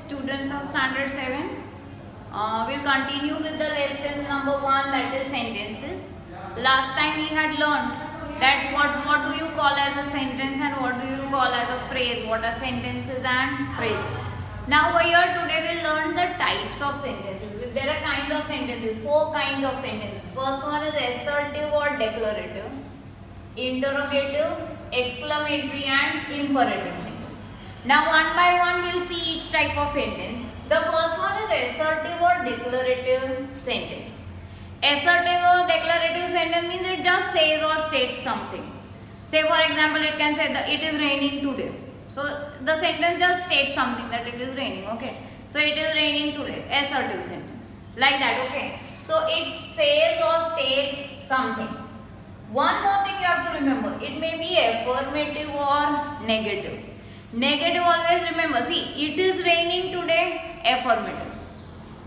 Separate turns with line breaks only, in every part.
students of standard 7. We'll continue with the lesson number 1, that is sentences. Last time we had learned that what do you call as a sentence and what do you call as a phrase, what are sentences and phrases. Now here today we'll learn the types of sentences. There are kinds of sentences, 4 kinds of sentences. First one is assertive or declarative, interrogative, exclamatory and imperative sentence. Now one by one we'll see each type of sentence. The first one is assertive or declarative sentence. Assertive or declarative sentence means it just says or states something. Say for example, it can say that it is raining today. So the sentence just states something that it is raining, okay. So it is raining today, assertive sentence. Like that, okay. So it says or states something. One more thing you have to remember, it may be affirmative or negative. Negative always remember, see, it is raining today, affirmative.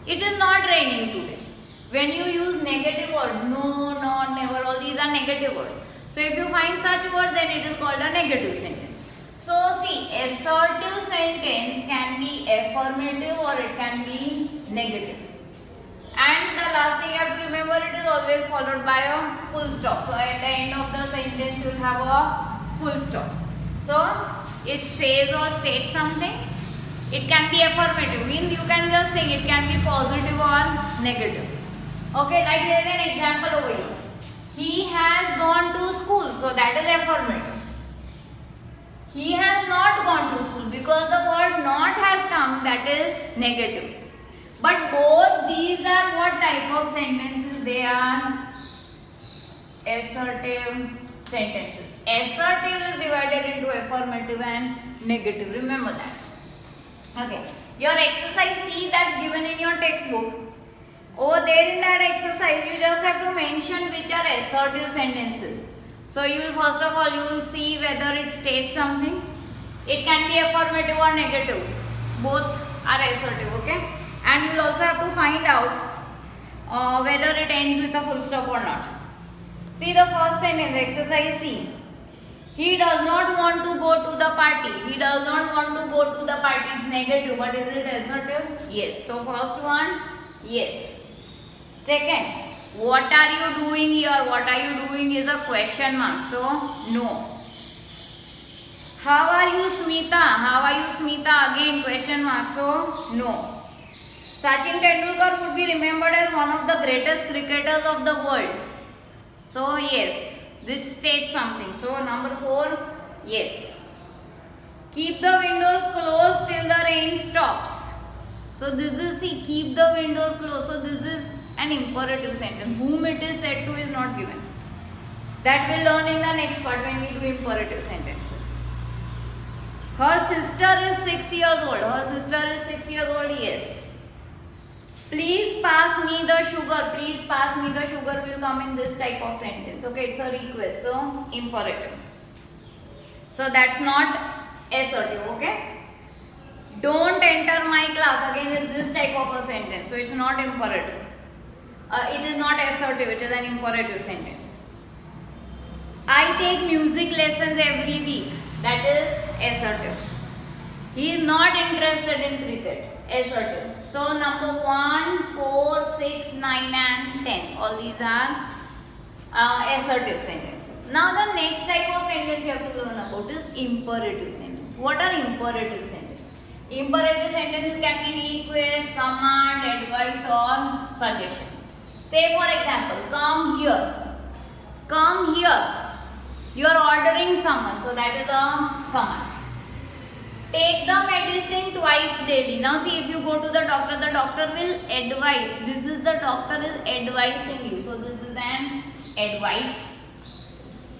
It is not raining today. When you use negative words, no, not, never, all these are negative words. So if you find such words, then it is called a negative sentence. So see, assertive sentence can be affirmative or it can be negative. And the last thing you have to remember, it is always followed by a full stop. So at the end of the sentence, you will have a full stop. So it says or states something. It can be affirmative, means you can just think it can be positive or negative. Okay, like there is an example over here. He has gone to school, so that is affirmative. He has not gone to school, because the word not has come, that is negative. But both these are what type of sentences? They are assertive sentences. Assertive is divided into affirmative and negative. Remember that. Okay. Your exercise C that's given in your textbook. Over there in that exercise, you just have to mention which are assertive sentences. So you will first of all, you will see whether it states something. It can be affirmative or negative. Both are assertive, okay? And you will also have to find out whether it ends with a full stop or not. See the first sentence, exercise C. He does not want to go to the party. He does not want to go to the party. It's negative, but is it assertive? Yes. So first one, yes. Second, what are you doing here? What are you doing is a question mark. So no. How are you, Smita? How are you, Smita? Again question mark. So no. Sachin Tendulkar would be remembered as one of the greatest cricketers of the world. So yes, this states something. So number 4, yes. Keep the windows closed till the rain stops. So this is, see, keep the windows closed. So this is an imperative sentence. Whom it is said to is not given. That we'll learn in the next part when we do imperative sentences. Her sister is 6 years old. Her sister is 6 years old, yes. Please pass me the sugar. Please pass me the sugar will come in this type of sentence. Okay, it's a request. So, imperative. So, that's not assertive. Okay. Don't enter my class. Again, is this type of a sentence. So, it's not imperative. It is not assertive. It is an imperative sentence. I take music lessons every week. That is assertive. He is not interested in cricket. Assertive. So number 1, 4, 6, 9 and 10. All these are assertive sentences. Now the next type of sentence you have to learn about is imperative sentence. What are imperative sentences? Imperative sentences can be request, command, advice or suggestions. Say for example, come here. Come here. You are ordering someone. So that is a command. Take the medicine twice daily. Now see, if you go to the doctor will advise. This is the doctor is advising you. So this is an advice.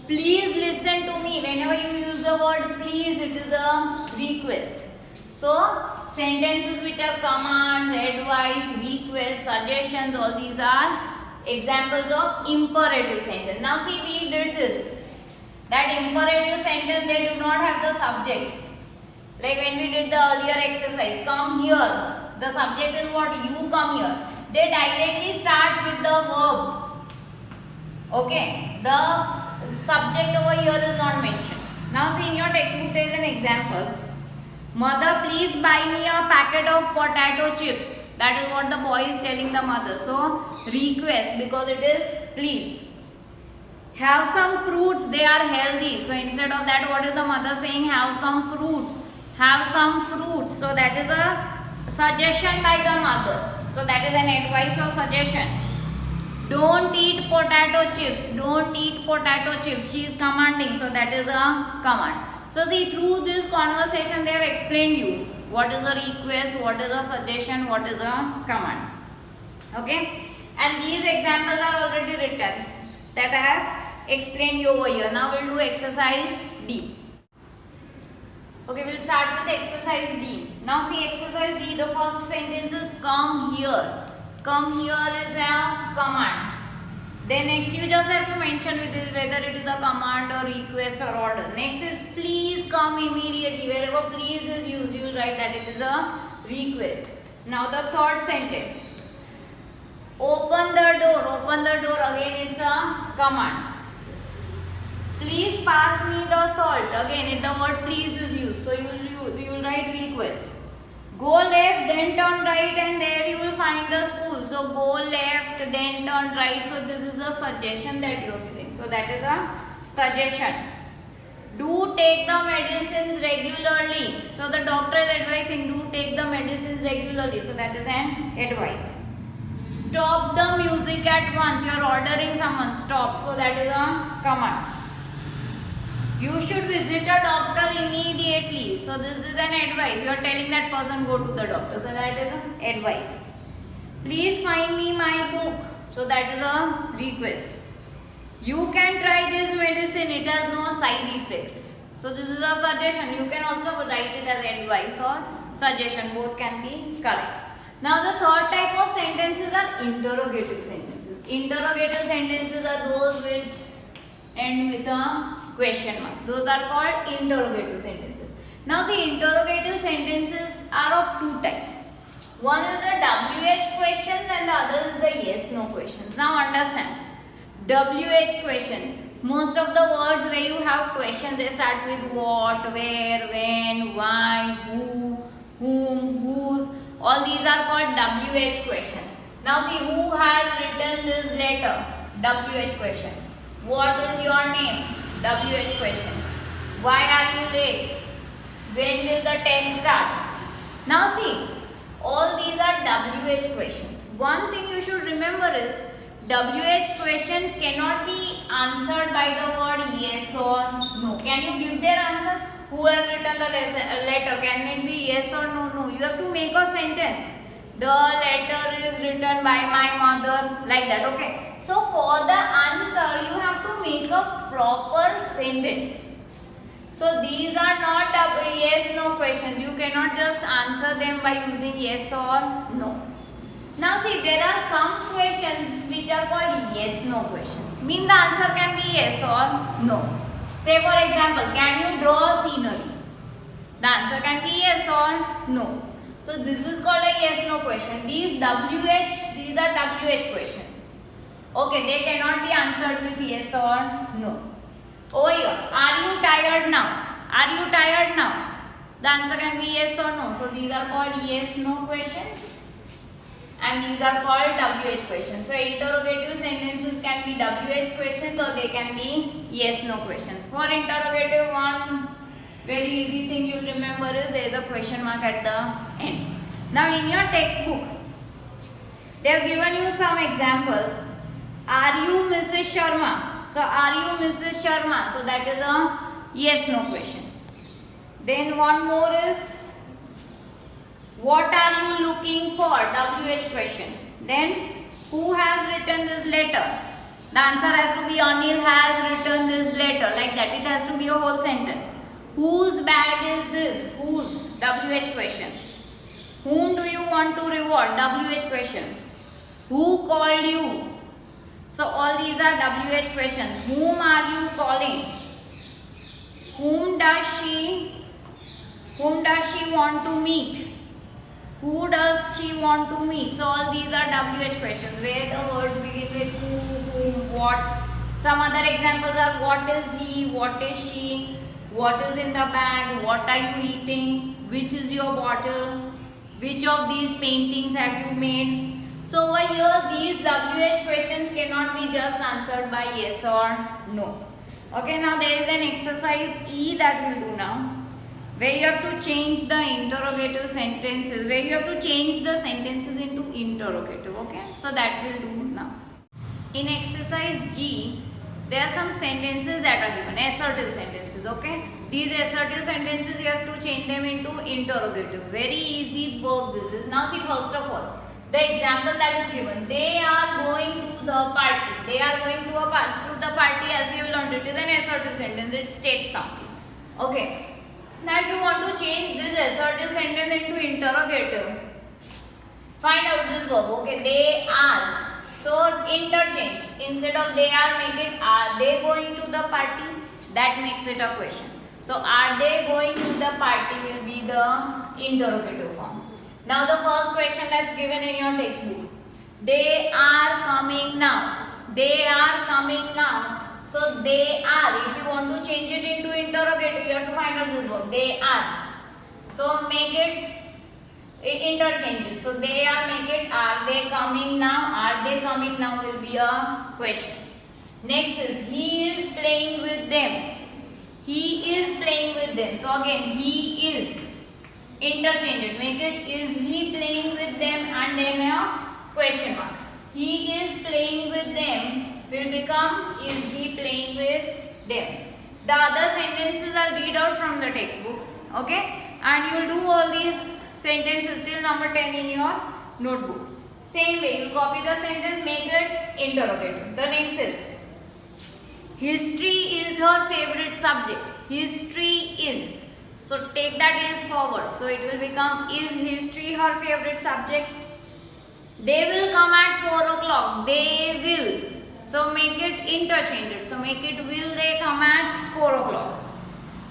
Please listen to me. Whenever you use the word please, it is a request. So sentences which are commands, advice, request, suggestions, all these are examples of imperative sentence. Now see, we did this. That imperative sentence, they do not have the subject. Like when we did the earlier exercise, come here. The subject is what? You come here. They directly start with the verb. Okay. The subject over here is not mentioned. Now see, in your textbook there is an example. Mother, please buy me a packet of potato chips. That is what the boy is telling the mother. So request, because it is please. Have some fruits, they are healthy. So instead of that, what is the mother saying? Have some fruits. Have some fruits. So that is a suggestion by the mother. So that is an advice or suggestion. Don't eat potato chips. Don't eat potato chips. She is commanding. So that is a command. So see, through this conversation they have explained you what is a request, what is a suggestion, what is a command. Okay. And these examples are already written that I have explained you over here. Now we'll do exercise D. Okay, we'll start with exercise D. Now see exercise D, the first sentence is come here. Come here is a command. Then next you just have to mention with this whether it is a command or request or order. Next is please come immediately. Wherever please is used, you will write that it is a request. Now the third sentence. Open the door. Open the door, again it's a command. Please pass me the salt. Again the word please is used. So you will write request. Go left, then turn right, and there you will find the school. So go left, then turn right. So this is a suggestion that you are giving. So that is a suggestion. Do take the medicines regularly. So the doctor is advising do take the medicines regularly. So that is an advice. Stop the music at once. You are ordering someone. Stop. So that is a command. You should visit a doctor immediately. So this is an advice. You are telling that person go to the doctor. So that is an advice. Please find me my book. So that is a request. You can try this medicine. It has no side effects. So this is a suggestion. You can also write it as advice or suggestion. Both can be correct. Now the third type of sentences are interrogative sentences. Interrogative sentences are those which end with a question mark. Those are called interrogative sentences. Now the interrogative sentences are of two types. One is the WH questions and the other is the yes no questions. Now understand. WH questions. Most of the words where you have questions, they start with what, where, when, why, who, whom, whose. All these are called WH questions. Now see, who has written this letter? WH question. What is your name? WH question. Why are you late? When will the test start? Now see, all these are WH questions. One thing you should remember is WH questions cannot be answered by the word yes or no. Can you give their answer? Who has written the letter? Can it be yes or no? No. You have to make a sentence. The letter is written by my mother, like that. Okay. So for the answer, you have to make a proper sentence. So these are not yes no questions. You cannot just answer them by using yes or no. Now see, there are some questions which are called yes no questions. Mean the answer can be yes or no. Say for example, can you draw a scenery? The answer can be yes or no. So this is called a yes no question. These are WH questions. Okay, they cannot be answered with yes or no. Over here, are you tired now? Are you tired now? The answer can be yes or no. So these are called yes no questions. And these are called WH questions. So interrogative sentences can be WH questions or they can be yes no questions. For interrogative, one very easy thing you remember is there is a question mark at the end. Now in your textbook, they have given you some examples. Are you Mrs. Sharma? So are you Mrs. Sharma? So that is a yes no question. Then one more is, what are you looking for? WH question. Then who has written this letter? The answer has to be Anil has written this letter, like that. It has to be a whole sentence. Whose bag is this? Whose? WH question. Whom do you want to reward? WH question. Who called you? So all these are WH questions. Whom are you calling? Whom does she want to meet? Who does she want to meet? So all these are WH questions where the words begin with who, whom, what. Some other examples are what is he, what is she, what is in the bag, what are you eating, which is your bottle, which of these paintings have you made. So over here these WH questions cannot be just answered by yes or no. Okay, now there is an exercise E that we'll do now, where you have to change the interrogative sentences, where you have to change the sentences into interrogative. Okay, so that we'll do now. In exercise G, there are some sentences that are given, assertive sentences. Okay, these assertive sentences you have to change them into interrogative. Very easy work this is. Now see, first of all, the example that is given, they are going to the party. They are going to through the party, as we have learned, it is an assertive sentence. It states something. Okay. Now if you want to change this assertive sentence into interrogative, find out this verb. Okay, they are. So interchange. Instead of they are, make it are they going to the party? That makes it a question. So are they going to the party will be the interrogative form. Now the first question that's given in your textbook. They are coming now. They are coming now. So they are. If you want to change it into interrogative, you have to find out this verb. They are. So make it interchange it. So they are, make it are they coming now. Are they coming now will be a question. Next is he is playing with them. He is playing with them. So again he is. Interchange it. Make it is he playing with them and then a question mark. He is playing with them will become is he playing with them. The other sentences I'll read out from the textbook. Okay, and you'll do all these sentences till number 10 in your notebook. Same way, you copy the sentence, make it interrogative. The next is history is her favorite subject. History is. So take that is forward. So it will become is history her favorite subject. They will come at 4 o'clock. They will. So make it interchange. So make it will they come at 4 o'clock.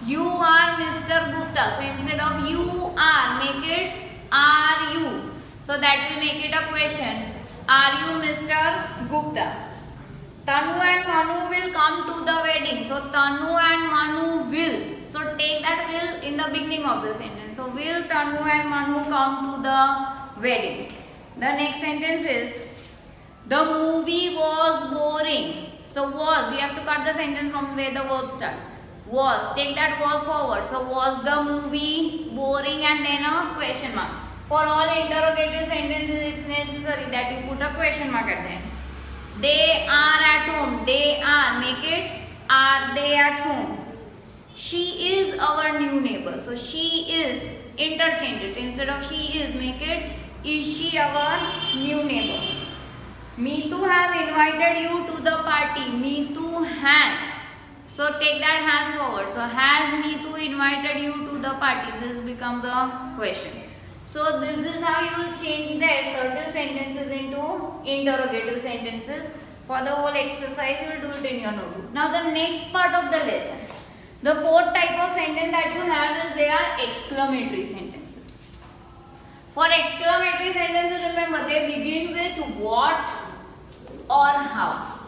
You are Mr. Gupta. So instead of you are, make it are you. So that will make it a question. Are you Mr. Gupta? Tanu and Manu will come to the wedding. So Tanu and Manu will. So take that will in the beginning of the sentence. So will Tanu and Manu come to the wedding? The next sentence is the movie was boring. So was, you have to cut the sentence from where the verb starts. Was, take that was forward. So was the movie boring and then a question mark. For all interrogative sentences it's necessary that you put a question mark at the end. They are at home. They are, make it are they at home. She is our new neighbor. So she is, interchange it. Instead of she is, make it is she our new neighbor. Meetu has invited you to the party. Meetu has. So take that has forward. So has Meetu invited you to the party? This becomes a question. So this is how you will change the assertive sentences into interrogative sentences. For the whole exercise you will do it in your notebook. Now the next part of the lesson. The fourth type of sentence that you have is they are exclamatory sentences. For exclamatory sentences, remember they begin with what or how.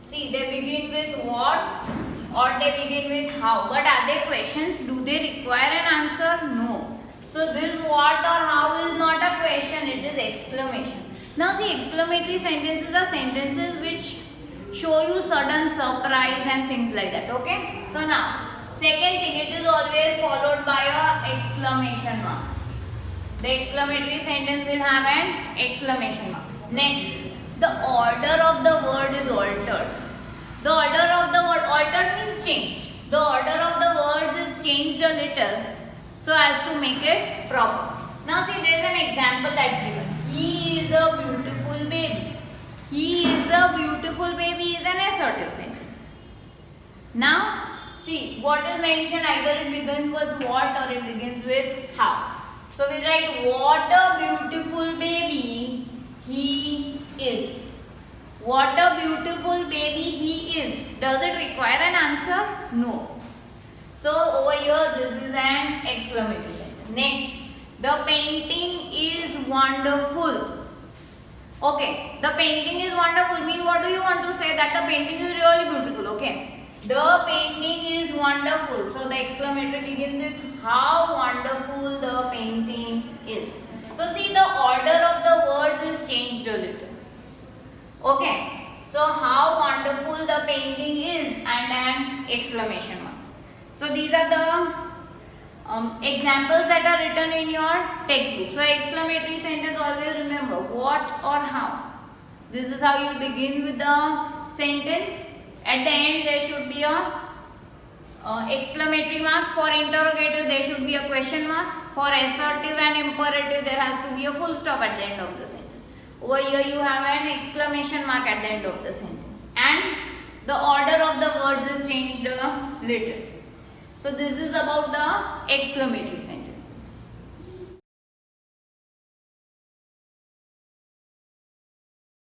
See, they begin with what or they begin with how. But are they questions? Do they require an answer? No. So this what or how is not a question, it is exclamation. Now see, exclamatory sentences are sentences which show you sudden surprise and things like that. Okay. So now, second thing, it is always followed by a exclamation mark. The exclamatory sentence will have an exclamation mark. Next, the order of the word is altered. The order of the word, altered means changed. The order of the words is changed a little so as to make it proper. Now see, there is an example that's given. He is a beautiful baby. He is a beautiful baby is an assertive sentence. Now see, what is mentioned, either it begins with what or it begins with how. So we write what a beautiful baby he is. What a beautiful baby he is. Does it require an answer? No. So over here this is an exclamatory sentence. Next, the painting is wonderful. Okay, the painting is wonderful means what do you want to say? That the painting is really beautiful. Okay. The painting is wonderful. So the exclamatory begins with how wonderful the painting is. So see, the order of the words is changed a little. Okay. So how wonderful the painting is and an exclamation mark. So these are the examples that are written in your textbook. So exclamatory sentence, always remember what or how. This is how you begin with the sentence. At the end there should be a exclamatory mark. For interrogative there should be a question mark. For assertive and imperative there has to be a full stop at the end of the sentence. Over here you have an exclamation mark at the end of the sentence, and the order of the words is changed a little. So this is about the exclamatory sentence.